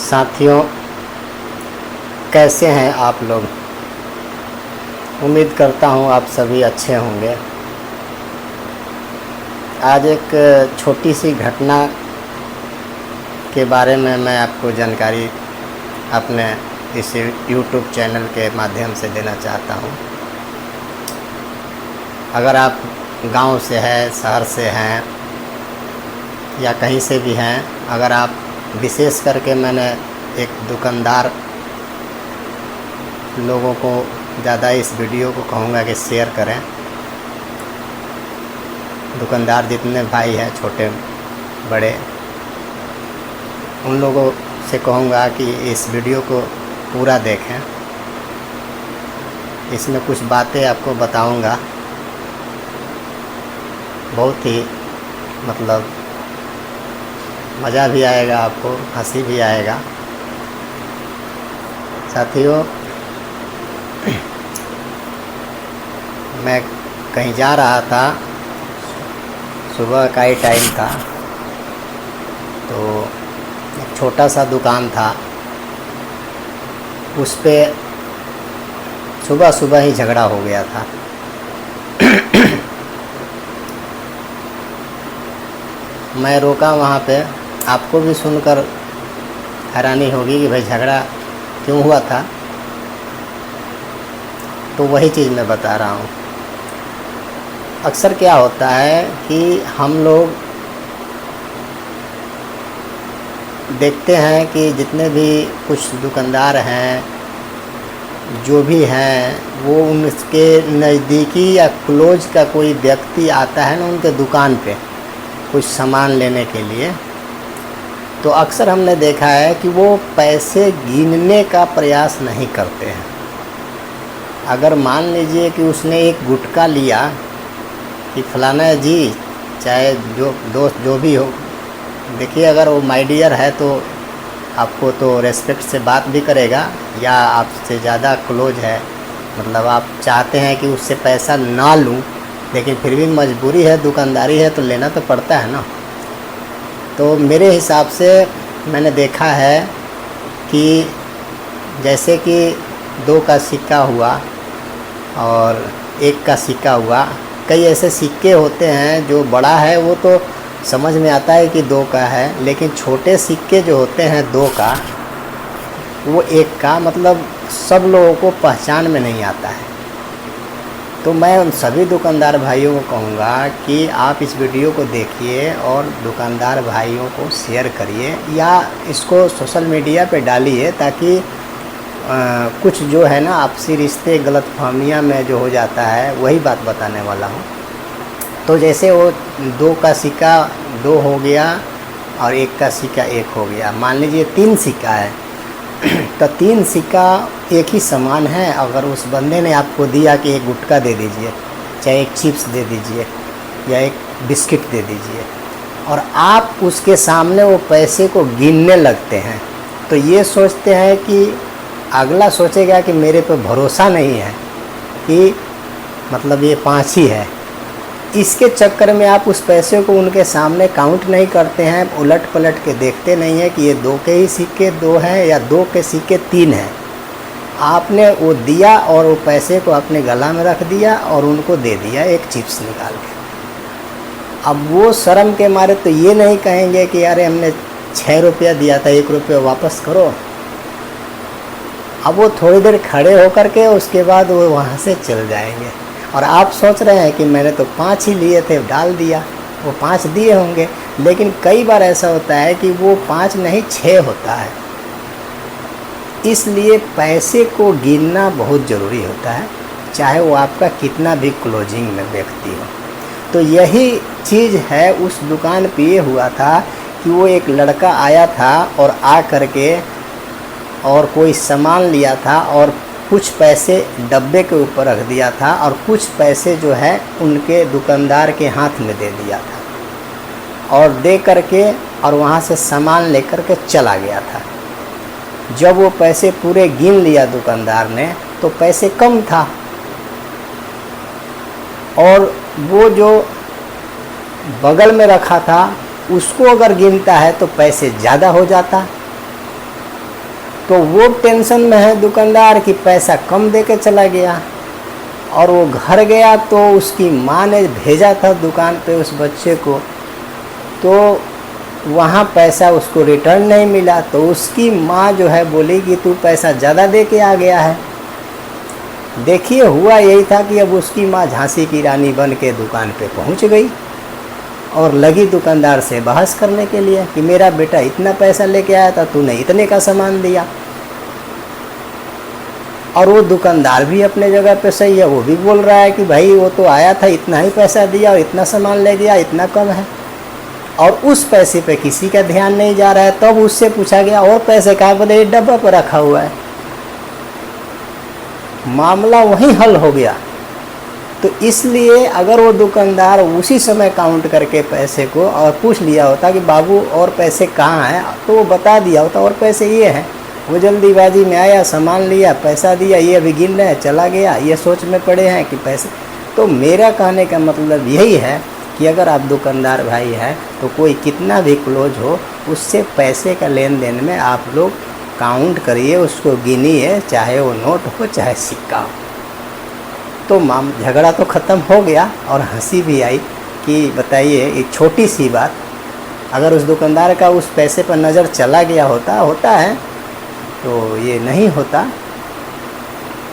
साथियों, कैसे हैं आप लोग। उम्मीद करता हूं आप सभी अच्छे होंगे। आज एक छोटी सी घटना के बारे में मैं आपको जानकारी अपने इस YouTube चैनल के माध्यम से देना चाहता हूं। अगर आप गांव से हैं, शहर से हैं या कहीं से भी हैं, अगर आप विशेष करके मैंने एक दुकानदार लोगों को ज़्यादा इस वीडियो को कहूँगा कि शेयर करें। दुकानदार जितने भाई हैं, छोटे बड़े, उन लोगों से कहूँगा कि इस वीडियो को पूरा देखें। इसमें कुछ बातें आपको बताऊँगा, बहुत ही मतलब मज़ा भी आएगा, आपको हंसी भी आएगा। साथियों, मैं कहीं जा रहा था, सुबह का ही टाइम था, तो एक छोटा सा दुकान था, उस पे सुबह सुबह ही झगड़ा हो गया था। मैं रोका वहाँ पे। आपको भी सुनकर हैरानी होगी कि भाई झगड़ा क्यों हुआ था, तो वही चीज़ मैं बता रहा हूँ। अक्सर क्या होता है कि हम लोग देखते हैं कि जितने भी कुछ दुकानदार हैं, जो भी हैं, वो उनके नज़दीकी या क्लोज का कोई व्यक्ति आता है ना उनके दुकान पे कुछ सामान लेने के लिए, तो अक्सर हमने देखा है कि वो पैसे गिनने का प्रयास नहीं करते हैं। अगर मान लीजिए कि उसने एक गुटखा लिया कि फलाना जी, चाहे जो दोस्त जो भी हो, देखिए अगर वो माय डियर है तो आपको तो रेस्पेक्ट से बात भी करेगा, या आपसे ज़्यादा क्लोज है, मतलब आप चाहते हैं कि उससे पैसा ना लूं, लेकिन फिर भी मजबूरी है, दुकानदारी है तो लेना तो पड़ता है ना। तो मेरे हिसाब से मैंने देखा है कि जैसे कि 2 का सिक्का हुआ और 1 का सिक्का हुआ, कई ऐसे सिक्के होते हैं जो बड़ा है वो तो समझ में आता है कि 2 का है, लेकिन छोटे सिक्के जो होते हैं 2 का, वो 1 का मतलब सब लोगों को पहचान में नहीं आता है। तो मैं उन सभी दुकानदार भाइयों को कहूँगा कि आप इस वीडियो को देखिए और दुकानदार भाइयों को शेयर करिए या इसको सोशल मीडिया पे डालिए, ताकि कुछ जो है ना आपसी रिश्ते गलतफहमियां में जो हो जाता है, वही बात बताने वाला हूँ। तो जैसे वो 2 का सिक्का 2 हो गया और 1 का सिक्का 1 हो गया, मान लीजिए 3 सिक्का है, तो 3 सिक्का एक ही समान है। अगर उस बंदे ने आपको दिया कि एक गुटखा दे दीजिए, चाहे एक चिप्स दे दीजिए या एक बिस्किट दे दीजिए, और आप उसके सामने वो पैसे को गिनने लगते हैं, तो ये सोचते हैं कि अगला सोचेगा कि मेरे पे भरोसा नहीं है, कि मतलब ये 5 ही है। इसके चक्कर में आप उस पैसे को उनके सामने काउंट नहीं करते हैं, उलट पलट के देखते नहीं हैं कि ये 2 के ही सिक्के 2 हैं या 2 के सिक्के 3 हैं। आपने वो दिया और वो पैसे को अपने गला में रख दिया और उनको दे दिया एक चिप्स निकाल के। अब वो शर्म के मारे तो ये नहीं कहेंगे कि अरे हमने 6 रुपया दिया था, 1 रुपया वापस करो। अब वो थोड़ी देर खड़े होकर के उसके बाद वो वहाँ से चल जाएंगे, और आप सोच रहे हैं कि मैंने तो 5 ही लिए थे, डाल दिया, वो 5 दिए होंगे। लेकिन कई बार ऐसा होता है कि वो 5 नहीं 6 होता है। इसलिए पैसे को गिनना बहुत ज़रूरी होता है, चाहे वो आपका कितना भी क्लोजिंग में व्यक्ति हो। तो यही चीज़ है उस दुकान पे ये हुआ था कि वो एक लड़का आया था और आ करके और कोई सामान लिया था और कुछ पैसे डब्बे के ऊपर रख दिया था और कुछ पैसे जो है उनके दुकानदार के हाथ में दे दिया था, और दे करके और वहाँ से सामान लेकर के चला गया था। जब वो पैसे पूरे गिन लिया दुकानदार ने, तो पैसे कम था, और वो जो बगल में रखा था उसको अगर गिनता है तो पैसे ज़्यादा हो जाता। तो वो टेंशन में है दुकानदार कि पैसा कम दे के चला गया, और वो घर गया तो उसकी माँ ने भेजा था दुकान पे उस बच्चे को, तो वहाँ पैसा उसको रिटर्न नहीं मिला। तो उसकी माँ जो है बोली कि तू पैसा ज़्यादा दे के आ गया है। देखिए हुआ यही था कि अब उसकी माँ झांसी की रानी बन के दुकान पे पहुँच गई और लगी दुकानदार से बहस करने के लिए कि मेरा बेटा इतना पैसा लेके आया था, तूने इतने का सामान दिया। और वो दुकानदार भी अपने जगह पे सही है, वो भी बोल रहा है कि भाई वो तो आया था, इतना ही पैसा दिया और इतना सामान ले गया, इतना कम है। और उस पैसे पे किसी का ध्यान नहीं जा रहा है। तब उससे पूछा गया और पैसे कहाँ पर, डब्बा पर रखा हुआ है। मामला वहीं हल हो गया। तो इसलिए अगर वो दुकानदार उसी समय काउंट करके पैसे को और पूछ लिया होता कि बाबू और पैसे कहाँ हैं, तो वो बता दिया होता और पैसे ये हैं। वो जल्दीबाजी में आया, सामान लिया, पैसा दिया, ये अभी गिन रहे हैं, चला गया, ये सोच में पड़े हैं कि पैसे। तो मेरा कहने का मतलब यही है कि अगर आप दुकानदार भाई हैं तो कोई कितना भी क्लोज हो, उससे पैसे का लेन देन में आप लोग काउंट करिए, उसको गिनिए, चाहे वो नोट हो चाहे सिक्का हो। तो झगड़ा तो ख़त्म हो गया और हंसी भी आई कि बताइए एक छोटी सी बात, अगर उस दुकानदार का उस पैसे पर नज़र चला गया होता है तो ये नहीं होता।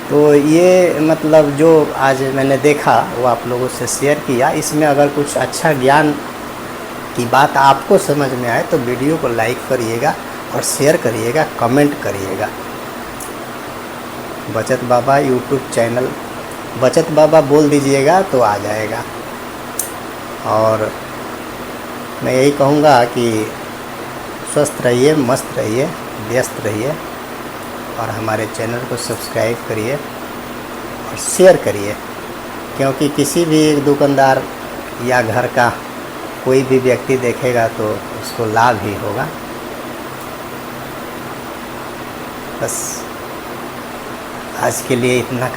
तो ये मतलब जो आज मैंने देखा वो आप लोगों से शेयर किया। इसमें अगर कुछ अच्छा ज्ञान की बात आपको समझ में आए तो वीडियो को लाइक करिएगा और शेयर करिएगा, कमेंट करिएगा। बचत बाबा यूट्यूब चैनल, बचत बाबा बोल दीजिएगा तो आ जाएगा। और मैं यही कहूँगा कि स्वस्थ रहिए, मस्त रहिए, व्यस्त रहिए और हमारे चैनल को सब्सक्राइब करिए और शेयर करिए, क्योंकि किसी भी एक दुकानदार या घर का कोई भी व्यक्ति देखेगा तो उसको लाभ ही होगा। बस आज के लिए इतना